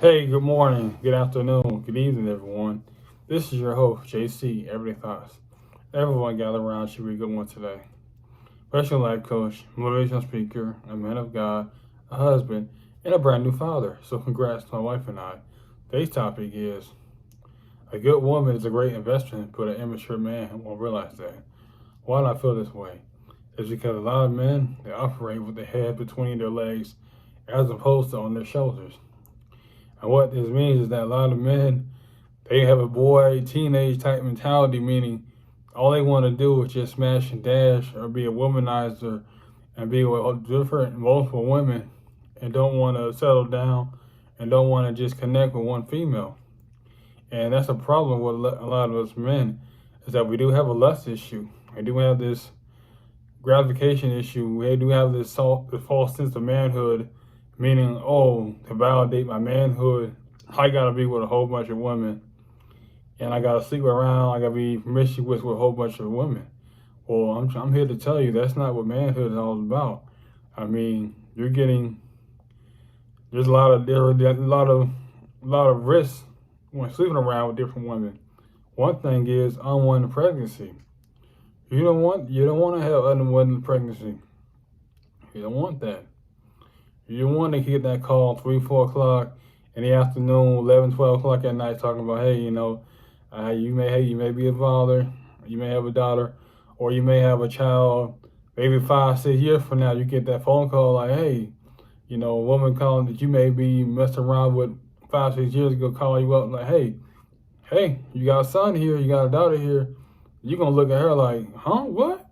Hey, good morning, good afternoon, good evening, everyone. This is your host, JC, Everyday Thoughts. Everyone gather around should be a good one today. Professional life coach, motivational speaker, a man of God, a husband, and a brand new father. So, congrats to my wife and I. Today's topic is a good woman is a great investment, but an immature man won't realize that. Why do I feel this way? It's because a lot of men they operate with their head between their legs as opposed to on their shoulders. And what this means is that a lot of men, they have a boy, teenage type mentality, meaning all they want to do is just smash and dash or be a womanizer and be with different, multiple women and don't want to settle down and don't want to just connect with one female. And that's a problem with a lot of us men is that we do have a lust issue. We do have this gratification issue. We do have this false sense of manhood, meaning, oh, to validate my manhood, I gotta be with a whole bunch of women, and I gotta sleep around. I gotta be promiscuous with a whole bunch of women. Well, I'm here to tell you that's not what manhood is all about. I mean, you're getting there's a lot of risks when sleeping around with different women. One thing is unwanted pregnancy. You don't want to have unwanted pregnancy. You don't want that. You don't want to get that call 3, 4 o'clock in the afternoon, 11, 12 o'clock at night, talking about, hey, you may be a father, you may have a daughter, or you may have a child. Maybe 5, 6 years from now, you get that phone call like, hey, a woman calling that you may be messing around with 5, 6 years ago, calling you up like, hey, you got a son here, you got a daughter here. You're gonna look at her like, huh, what?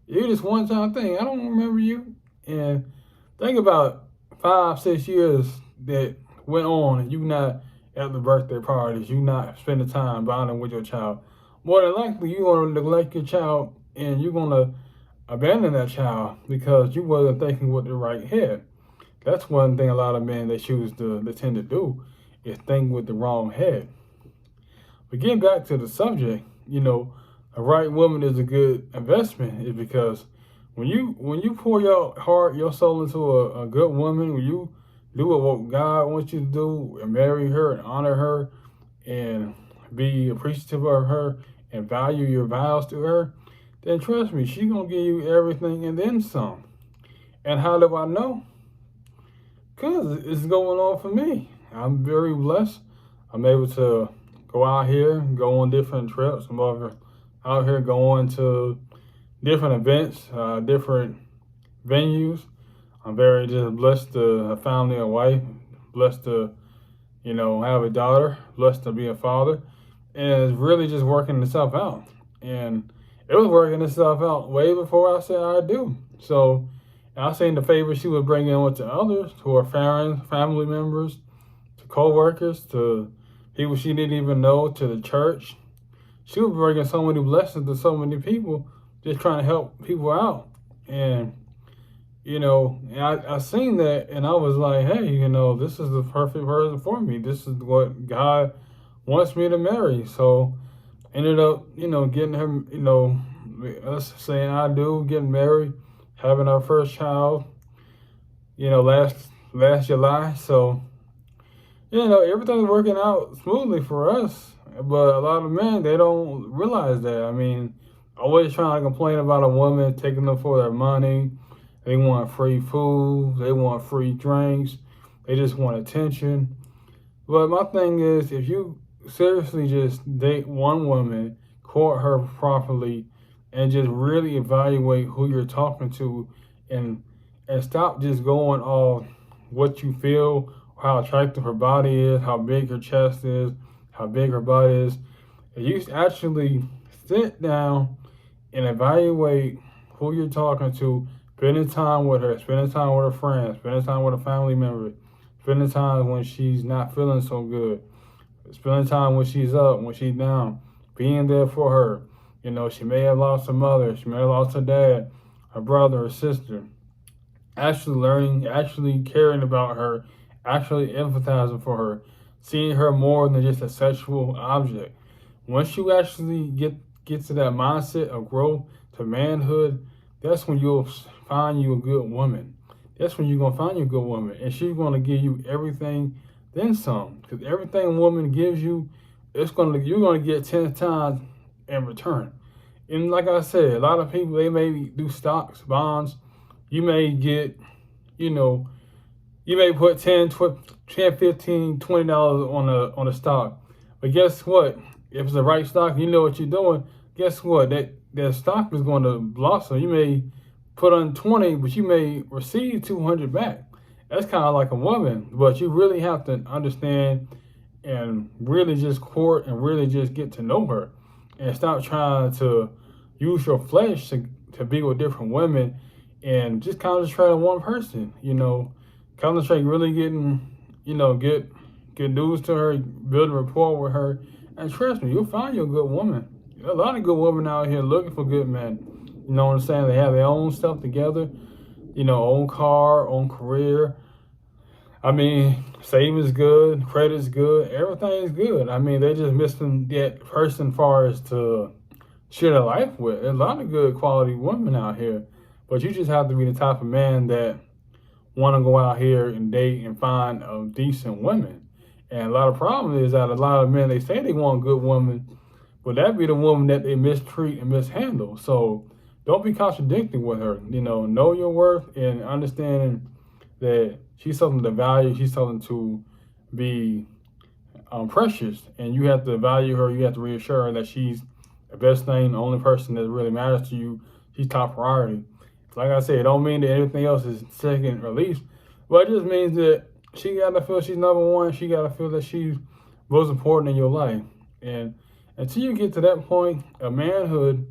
You just one time thing. I don't remember you. And think about 5, 6 years that went on and you not at the birthday parties, you not spending time bonding with your child. More than likely, you're gonna neglect your child and you're gonna abandon that child because you wasn't thinking with the right head. That's one thing a lot of men they tend to do is think with the wrong head. But getting back to the subject, a right woman is a good investment is because when you pour your heart, your soul into a good woman, when you do what God wants you to do and marry her and honor her and be appreciative of her and value your vows to her, then trust me, she's gonna give you everything and then some. And how do I know? Because it's going on for me. I'm very blessed. I'm able to go out here, go on different trips. I'm out here going to different events, different venues. I'm very just blessed to have family and wife, blessed to, have a daughter, blessed to be a father. And it's really just working itself out. And it was working itself out way before I said I do. So I seen the favor she was bringing on to others, to her parents, family members, to co-workers, to people she didn't even know, to the church. She was bringing so many blessings to so many people, just trying to help people out. And, I seen that and I was like, hey, this is the perfect person for me. This is what God wants me to marry. So ended up, getting her, us saying I do, getting married, having our first child, last July. So, everything's working out smoothly for us. But a lot of men, they don't realize that. I mean, always trying to complain about a woman taking them for their money. They want free food. They want free drinks. They just want attention. But my thing is, if you seriously just date one woman, court her properly, and just really evaluate who you're talking to and stop just going off what you feel, how attractive her body is, how big her chest is, how big her body is. And you actually sit down and evaluate who you're talking to, spending time with her, spending time with her friends, spending time with a family member, spending time when she's not feeling so good, spending time when she's up, when she's down, being there for her. She may have lost her mother, she may have lost her dad, her brother, her sister. Actually learning, actually caring about her, actually empathizing for her, seeing her more than just a sexual object. Once you actually get to that mindset of growth to manhood, that's when you'll find you a good woman. That's when you're gonna find you a good woman, and she's gonna give you everything then some. Because everything a woman gives you, you're gonna get 10 times in return. And like I said, a lot of people, they may do stocks, bonds. You may get, you know, you may put 10, 15, $20 on a stock. But guess what? If it's the right stock, you know what you're doing. Guess what? That stock is going to blossom. You may put on 20, but you may receive 200 back. That's kind of like a woman, but you really have to understand and really just court and really just get to know her, and stop trying to use your flesh to be with different women, and just concentrate on one person. Concentrate really getting, get news to her, build a rapport with her, and trust me, you'll find you a good woman. A lot of good women out here looking for good men. You know what I'm saying? They have their own stuff together, own car, own career. I mean, savings good, credit's good, everything's good. I mean, they're just missing that person far as to share their life with. There's a lot of good quality women out here, but you just have to be the type of man that want to go out here and date and find decent women. And a lot of problem is that a lot of men, they say they want good women, but that be the woman that they mistreat and mishandle. So don't be contradicting with her. Know your worth and understanding that she's something to value. She's something to be precious, and you have to value her. You have to reassure her that she's the best thing, the only person that really matters to you. She's top priority. Like I said, it don't mean that everything else is second or least, but it just means that she got to feel she's number one. She got to feel that she's most important in your life. And until you get to that point of manhood,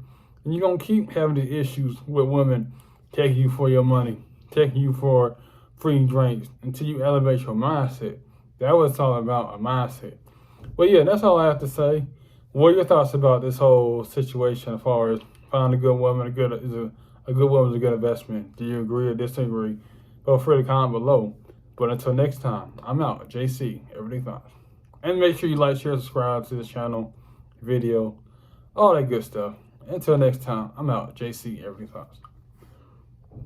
you're going to keep having the issues with women taking you for your money, taking you for free drinks, until you elevate your mindset. That was all about, a mindset. But yeah, that's all I have to say. What are your thoughts about this whole situation as far as finding a good woman? A good woman is a good investment. Do you agree or disagree? Feel free to comment below. But until next time, I'm out. JC, Everyday Thoughts. And make sure you like, share, subscribe to this channel, video, all that good stuff. Until next time, I'm out. JC, Everyday Thoughts.